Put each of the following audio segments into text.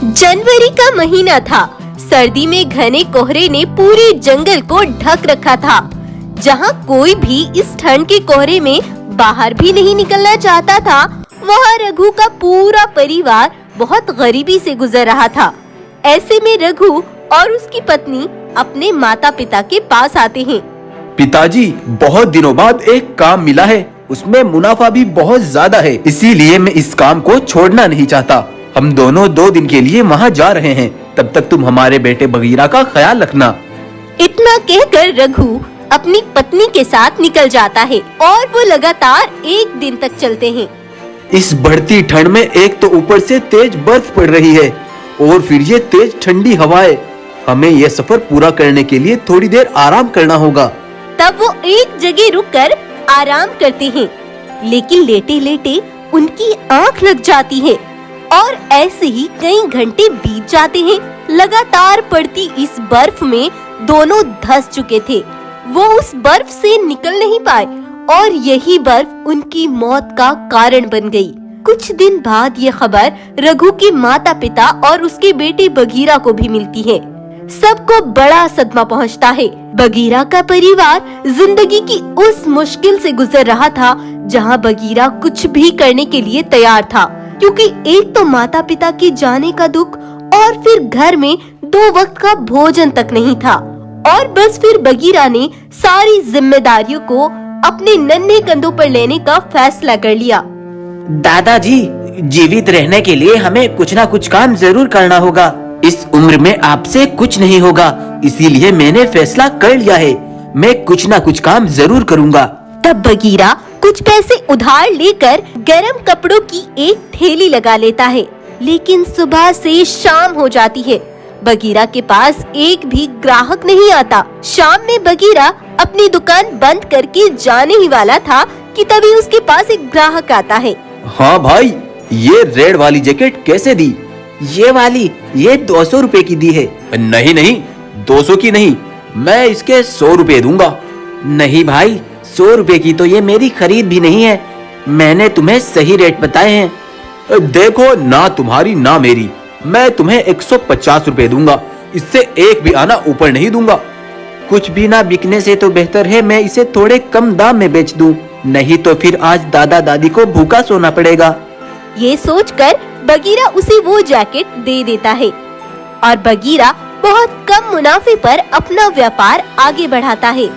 जनवरी का महीना था। सर्दी में घने कोहरे ने पूरे जंगल को ढक रखा था। जहाँ कोई भी इस ठंड के कोहरे में बाहर भी नहीं निकलना चाहता था, वहाँ रघु का पूरा परिवार बहुत गरीबी से गुजर रहा था। ऐसे में रघु और उसकी पत्नी अपने माता पिता के पास आते हैं। पिताजी, बहुत दिनों बाद एक काम मिला है, उसमें मुनाफा भी बहुत ज्यादा है, इसीलिए मैं इस काम को छोड़ना नहीं चाहता। हम दोनों 2 दिन के लिए वहाँ जा रहे हैं, तब तक तुम हमारे बेटे बगीरा का ख्याल रखना। इतना कहकर रघु अपनी पत्नी के साथ निकल जाता है और वो लगातार 1 दिन तक चलते हैं। इस बढ़ती ठंड में एक तो ऊपर से तेज बर्फ पड़ रही है और फिर ये तेज ठंडी हवाएं। हमें यह सफर पूरा करने के लिए थोड़ी देर आराम करना होगा। तब वो एक जगह रुककर आराम करते हैं, लेकिन लेटे लेटे उनकी आंख लग जाती है और ऐसे ही कई घंटे बीत जाते हैं। लगातार पड़ती इस बर्फ में दोनों धंस चुके थे। वो उस बर्फ से निकल नहीं पाए और यही बर्फ उनकी मौत का कारण बन गई। कुछ दिन बाद ये खबर रघु के माता पिता और उसके बेटे बगीरा को भी मिलती है। सबको बड़ा सदमा पहुंचता है। बगीरा का परिवार जिंदगी की उस मुश्किल से गुजर रहा था जहां बगीरा कुछ भी करने के लिए तैयार था, क्योंकि एक तो माता पिता के जाने का दुख और फिर घर में 2 वक्त का भोजन तक नहीं था। और बस फिर बगीरा ने सारी जिम्मेदारियों को अपने नन्हे कंधों पर लेने का फैसला कर लिया। दादाजी, जीवित रहने के लिए हमें कुछ ना कुछ काम जरूर करना होगा। इस उम्र में आपसे कुछ नहीं होगा, इसीलिए मैंने फैसला कर लिया है, मैं कुछ ना कुछ काम जरूर करूँगा। तब बगीरा कुछ पैसे उधार लेकर गर्म कपड़ों की एक थैली लगा लेता है, लेकिन सुबह से शाम हो जाती है। बगीरा के पास एक भी ग्राहक नहीं आता। शाम में बगीरा अपनी दुकान बंद करके जाने ही वाला था कि तभी उसके पास एक ग्राहक आता है। हाँ भाई, ये रेड वाली जैकेट कैसे दी? ये 200 रुपए की दी है। नहीं नहीं, 200 की नहीं, मैं इसके 100 रुपए दूंगा। नहीं भाई, 100 रुपए की तो ये मेरी खरीद भी नहीं है, मैंने तुम्हें सही रेट बताए हैं। देखो, ना तुम्हारी ना मेरी, मैं तुम्हें 150 रुपए दूंगा, इससे एक भी आना ऊपर नहीं दूंगा। कुछ भी ना बिकने से तो बेहतर है मैं इसे थोड़े कम दाम में बेच दूं, नहीं तो फिर आज दादा दादी को भूखा सोना पड़ेगा। ये सोचकर बगीरा उसे वो जैकेट दे देता है और बगीरा बहुत कम मुनाफे पर अपना व्यापार आगे बढ़ाता है।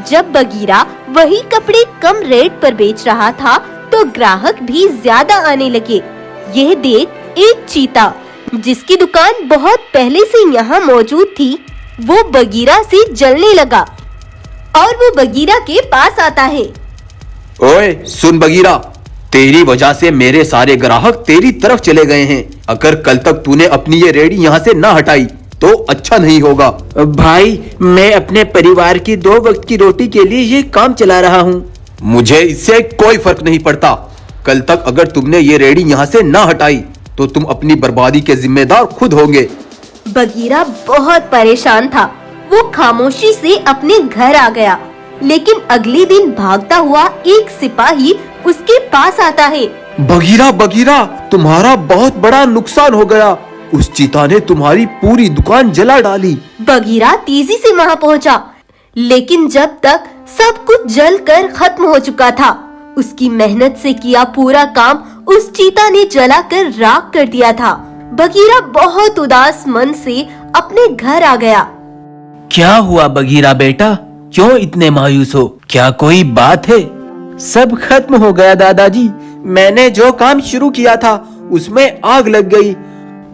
जब बगीरा वही कपड़े कम रेट पर बेच रहा था तो ग्राहक भी ज्यादा आने लगे। यह देख एक चीता, जिसकी दुकान बहुत पहले से यहाँ मौजूद थी, वो बगीरा से जलने लगा और वो बगीरा के पास आता है। ओए सुन बगीरा, तेरी वजह से मेरे सारे ग्राहक तेरी तरफ चले गए हैं। अगर कल तक तूने अपनी ये रेडी यहाँ से ना हटाई तो अच्छा नहीं होगा। भाई, मैं अपने परिवार की 2 वक्त की रोटी के लिए ये काम चला रहा हूँ। मुझे इससे कोई फर्क नहीं पड़ता। कल तक अगर तुमने ये रेडी यहाँ से ना हटाई तो तुम अपनी बर्बादी के जिम्मेदार खुद होंगे। बगीरा बहुत परेशान था। वो खामोशी से अपने घर आ गया, लेकिन अगले दिन भागता हुआ एक सिपाही उसके पास आता है। बगीरा बगीरा, तुम्हारा बहुत बड़ा नुकसान हो गया। उस चीता ने तुम्हारी पूरी दुकान जला डाली। बगीरा तेजी से वहाँ पहुँचा, लेकिन जब तक सब कुछ जलकर खत्म हो चुका था, उसकी मेहनत से किया पूरा काम उस चीता ने जलाकर राख कर दिया था। बगीरा बहुत उदास मन से अपने घर आ गया। क्या हुआ बगीरा बेटा, क्यों इतने मायूस हो? क्या कोई बात है? सब खत्म हो गया दादाजी, मैंने जो काम शुरू किया था उसमें आग लग गई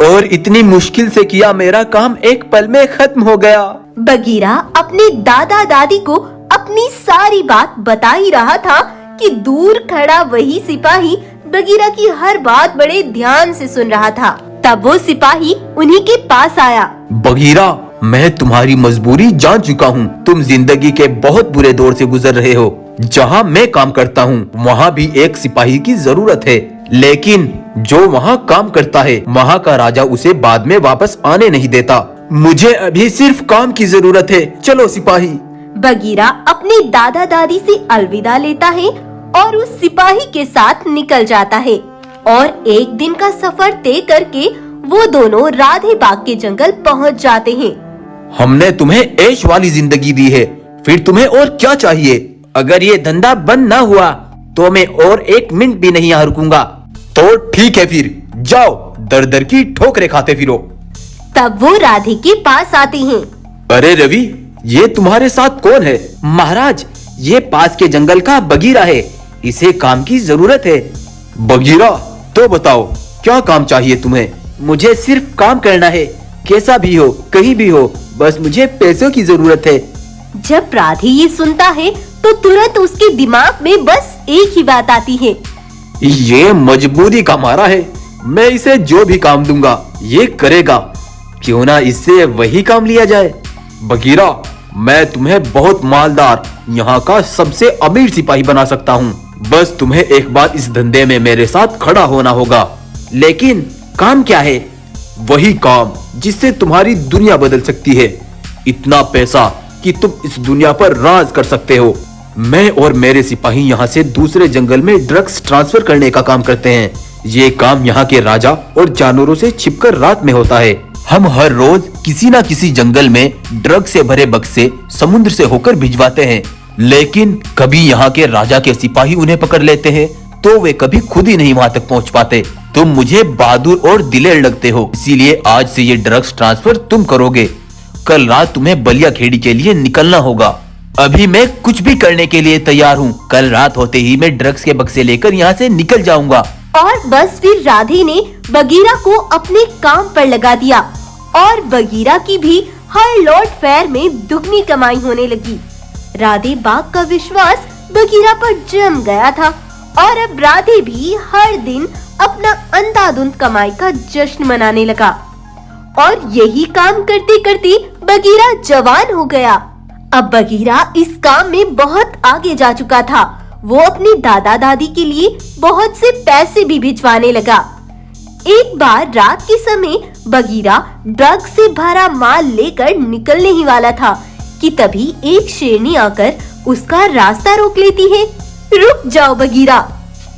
और इतनी मुश्किल से किया मेरा काम एक पल में खत्म हो गया। बगीरा अपने दादा दादी को अपनी सारी बात बता ही रहा था कि दूर खड़ा वही सिपाही बगीरा की हर बात बड़े ध्यान से सुन रहा था। तब वो सिपाही उन्हीं के पास आया। बगीरा, मैं तुम्हारी मजबूरी जान चुका हूँ। तुम जिंदगी के बहुत बुरे दौर से गुजर रहे हो। जहाँ मैं काम करता हूँ वहाँ भी एक सिपाही की जरूरत है, लेकिन जो वहाँ काम करता है वहाँ का राजा उसे बाद में वापस आने नहीं देता। मुझे अभी सिर्फ काम की जरूरत है, चलो सिपाही। बगीरा अपने दादा दादी से अलविदा लेता है और उस सिपाही के साथ निकल जाता है और एक दिन का सफर तय करके वो दोनों राधे बाग के जंगल पहुंच जाते हैं। हमने तुम्हें ऐश वाली जिंदगी दी है, फिर तुम्हें और क्या चाहिए? अगर ये धंधा बंद न हुआ तो मैं और 1 मिनट भी नहीं यहाँ रुकूंगा। तो ठीक है, फिर जाओ, दर दर की ठोकरें खाते फिरो। तब वो राधे के पास आते हैं। अरे रवि, ये तुम्हारे साथ कौन है? महाराज, ये पास के जंगल का बगीरा है, इसे काम की जरूरत है। बगीरा? तो बताओ क्या काम चाहिए तुम्हें? मुझे सिर्फ काम करना है, कैसा भी हो, कहीं भी हो, बस मुझे पैसों की जरूरत है। जब राधे ये सुनता है तो तुरंत उसके दिमाग में बस एक ही बात आती है। ये मजबूरी का मारा है, मैं इसे जो भी काम दूंगा ये करेगा, क्यों ना इससे वही काम लिया जाए। बगीरा, मैं तुम्हें बहुत मालदार, यहाँ का सबसे अमीर सिपाही बना सकता हूँ, बस तुम्हें एक बार इस धंधे में मेरे साथ खड़ा होना होगा। लेकिन काम क्या है? वही काम जिससे तुम्हारी दुनिया बदल सकती है, इतना पैसा कि तुम इस दुनिया पर राज कर सकते हो। मैं और मेरे सिपाही यहाँ से दूसरे जंगल में ड्रग्स ट्रांसफर करने का काम करते हैं। ये काम यहाँ के राजा और जानवरों से छिपकर रात में होता है। हम हर रोज किसी न किसी जंगल में ड्रग से भरे बक्से समुद्र से होकर भिजवाते हैं, लेकिन कभी यहाँ के राजा के सिपाही उन्हें पकड़ लेते हैं तो वे कभी खुद ही नहीं वहाँ तक पहुँच पाते। तुम मुझे बहादुर और दिलेर लगते हो, इसीलिए आज से ये ड्रग्स ट्रांसफर तुम करोगे। कल रात तुम्हें बलिया खेड़ी के लिए निकलना होगा। अभी मैं कुछ भी करने के लिए तैयार हूँ। कल रात होते ही मैं ड्रग्स के बक्से लेकर यहाँ से निकल जाऊंगा। और बस फिर राधे ने बगीरा को अपने काम पर लगा दिया और बगीरा की भी हर लॉर्ड फेयर में दुगनी कमाई होने लगी। राधे बाग का विश्वास बगीरा पर जम गया था और अब राधे भी हर दिन अपना अंधाधुंध कमाई का जश्न मनाने लगा। और यही काम करते करते बगीरा जवान हो गया। अब बगीरा इस काम में बहुत आगे जा चुका था। वो अपने दादा दादी के लिए बहुत से पैसे भी भिजवाने लगा। एक बार रात के समय बगीरा ड्रग से भरा माल लेकर निकलने ही वाला था कि तभी एक शेरनी आकर उसका रास्ता रोक लेती है। रुक जाओ बगीरा,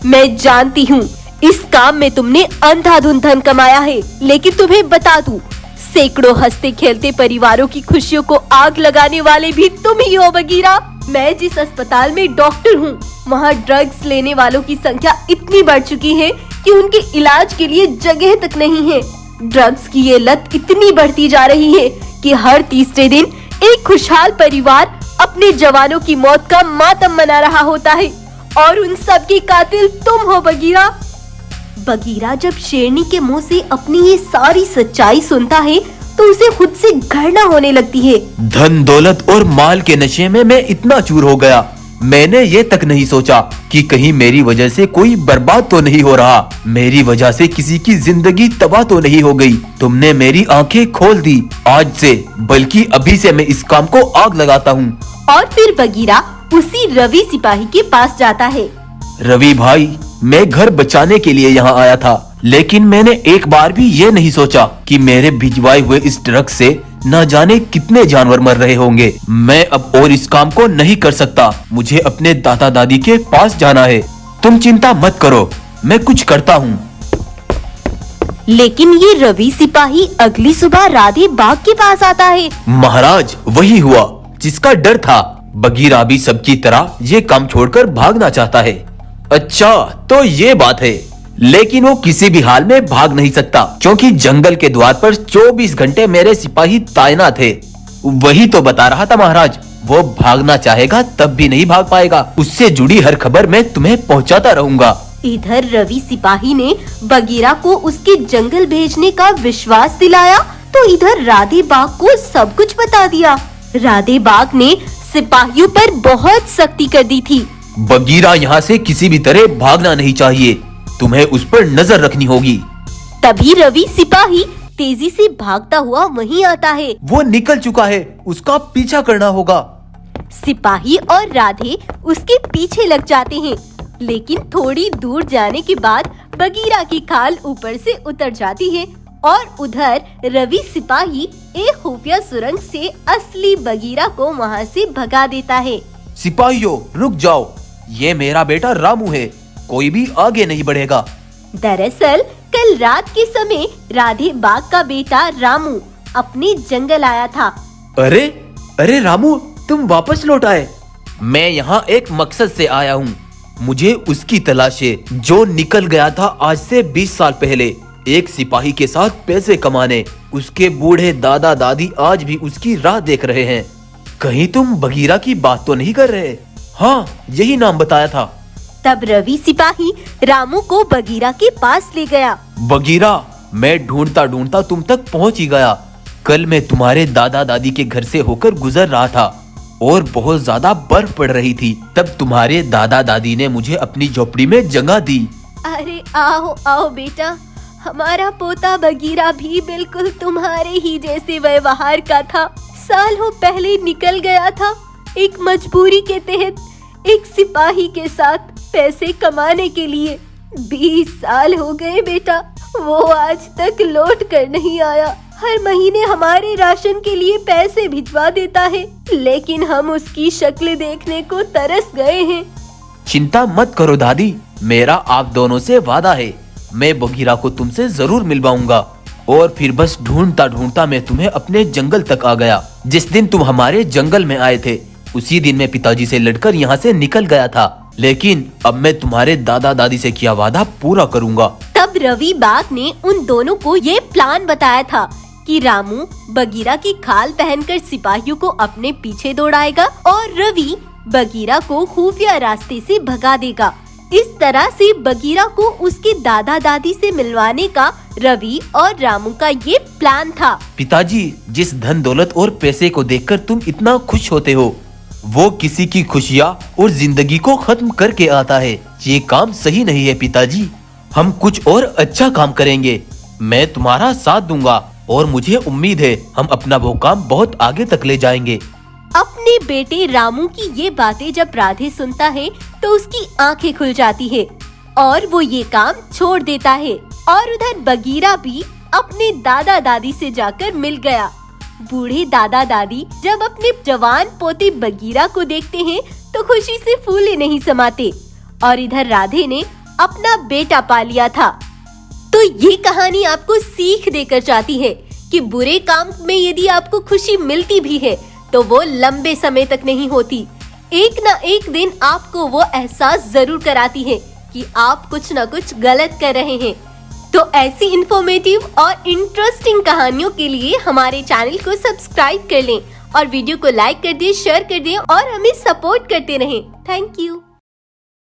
मैं जानती हूँ इस काम में तुमने अंधाधुंध धन कमाया है, लेकिन तुम्हें बता दूं, सैकड़ों हंसते खेलते परिवारों की खुशियों को आग लगाने वाले भी तुम ही हो बगीरा। मैं जिस अस्पताल में डॉक्टर हूँ, वहाँ ड्रग्स लेने वालों की संख्या इतनी बढ़ चुकी है कि उनके इलाज के लिए जगह तक नहीं है। ड्रग्स की ये लत इतनी बढ़ती जा रही है कि हर तीसरे दिन एक खुशहाल परिवार अपने जवानों की मौत का मातम मना रहा होता है और उन सब की कातिल तुम हो बगीरा। बगीरा जब शेरनी के मुंह से अपनी ये सारी सच्चाई सुनता है तो उसे खुद से घृणा होने लगती है। धन दौलत और माल के नशे में मैं इतना चूर हो गया, मैंने ये तक नहीं सोचा कि कहीं मेरी वजह से कोई बर्बाद तो नहीं हो रहा, मेरी वजह से किसी की जिंदगी तबाह तो नहीं हो गई। तुमने मेरी आंखें खोल दी आज से, बल्कि अभी से मैं इस काम को आग लगाता हूँ। और फिर बगीरा उसी रवि सिपाही के पास जाता है। रवि भाई, मैं घर बचाने के लिए यहाँ आया था, लेकिन मैंने एक बार भी ये नहीं सोचा कि मेरे भिजवाए हुए इस ड्रग से न जाने कितने जानवर मर रहे होंगे। मैं अब और इस काम को नहीं कर सकता, मुझे अपने दादा दादी के पास जाना है। तुम चिंता मत करो, मैं कुछ करता हूँ। लेकिन ये रवि सिपाही अगली सुबह राधे बाग के पास आता है। महाराज, वही हुआ जिसका डर था। बगीरा भी सबकी तरह ये काम छोड़कर भागना चाहता है। अच्छा, तो ये बात है, लेकिन वो किसी भी हाल में भाग नहीं सकता, क्योंकि जंगल के द्वार पर 24 घंटे मेरे सिपाही तैनात थे। वही तो बता रहा था महाराज, वो भागना चाहेगा तब भी नहीं भाग पाएगा। उससे जुड़ी हर खबर मैं तुम्हें पहुंचाता रहूंगा। इधर रवि सिपाही ने बगीरा को उसके जंगल भेजने का विश्वास दिलाया, तो इधर राधे बाग को सब कुछ बता दिया। राधे बाग ने सिपाहियों पर बहुत सख्ती कर दी थी। बगीरा यहाँ से किसी भी तरह भागना नहीं चाहिए, तुम्हें उस पर नजर रखनी होगी। तभी रवि सिपाही तेजी से भागता हुआ वहीं आता है। वो निकल चुका है, उसका पीछा करना होगा। सिपाही और राधे उसके पीछे लग जाते हैं, लेकिन थोड़ी दूर जाने के बाद बगीरा की खाल ऊपर से उतर जाती है और उधर रवि सिपाही एक खुफिया सुरंग से असली बगीरा को वहाँ से भगा देता है। सिपाहियों, रुक जाओ, ये मेरा बेटा रामू है, कोई भी आगे नहीं बढ़ेगा। दरअसल कल रात के समय राधे बाघ का बेटा रामू अपने जंगल आया था। अरे अरे रामू, तुम वापस लौट आए। मैं यहाँ एक मकसद से आया हूँ। मुझे उसकी तलाश है जो निकल गया था आज से 20 साल पहले एक सिपाही के साथ पैसे कमाने। उसके बूढ़े दादा दादी आज भी उसकी राह देख रहे हैं। कहीं तुम बगीरा की बात तो नहीं कर रहे? हाँ, यही नाम बताया था। तब रवि सिपाही रामू को बगीरा के पास ले गया। बगीरा, मैं ढूंढता ढूंढता तुम तक पहुंच ही गया। कल मैं तुम्हारे दादा दादी के घर से होकर गुजर रहा था और बहुत ज्यादा बर्फ पड़ रही थी। तब तुम्हारे दादा दादी ने मुझे अपनी झोपड़ी में जगह दी। अरे आओ आओ बेटा, हमारा पोता बगीरा भी बिल्कुल तुम्हारे ही जैसे व्यवहार का था। सालों पहले निकल गया था एक मजबूरी के तहत एक सिपाही के साथ पैसे कमाने के लिए। 20 साल हो गए बेटा, वो आज तक लौट कर नहीं आया। हर महीने हमारे राशन के लिए पैसे भिजवा देता है, लेकिन हम उसकी शक्ल देखने को तरस गए हैं। चिंता मत करो दादी, मेरा आप दोनों से वादा है। मैं बगीरा को तुमसे जरूर मिलवाऊंगा। और फिर बस ढूंढता ढूंढता मैं तुम्हें अपने जंगल तक आ गया। जिस दिन तुम हमारे जंगल में आए थे उसी दिन मैं पिताजी से लड़कर यहाँ से निकल गया था, लेकिन अब मैं तुम्हारे दादा दादी से किया वादा पूरा करूँगा। तब रवि बाघ ने उन दोनों को ये प्लान बताया था कि रामू बगीरा की खाल पहनकर सिपाहियों को अपने पीछे दौड़ाएगा और रवि बगीरा को खुफिया रास्ते से भगा देगा। इस तरह से बगीरा को उसके दादा दादी से मिलवाने का रवि और रामू का ये प्लान था। पिताजी, जिस धन दौलत और पैसे को देखकर तुम इतना खुश होते हो, वो किसी की खुशियाँ और जिंदगी को खत्म करके आता है। ये काम सही नहीं है पिताजी। हम कुछ और अच्छा काम करेंगे। मैं तुम्हारा साथ दूंगा और मुझे उम्मीद है हम अपना वो काम बहुत आगे तक ले जाएंगे। अपने बेटे रामू की ये बातें जब राधे सुनता है तो उसकी आंखें खुल जाती है और वो ये काम छोड़ देता है। और उधर बगीरा भी अपने दादा दादी से जाकर मिल गया। बूढ़े दादा दादी जब अपने जवान पोते बगीरा को देखते हैं तो खुशी से फूले नहीं समाते। और इधर राधे ने अपना बेटा पा लिया था। तो ये कहानी आपको सीख देकर जाती है कि बुरे काम में यदि आपको खुशी मिलती भी है तो वो लंबे समय तक नहीं होती। एक ना एक दिन आपको वो एहसास जरूर कराती है कि आप कुछ न कुछ गलत कर रहे हैं। तो ऐसी इंफॉर्मेटिव और इंटरेस्टिंग कहानियों के लिए हमारे चैनल को सब्सक्राइब कर लें और वीडियो को लाइक कर दें, शेयर कर दें और हमें सपोर्ट करते रहें। Thank you.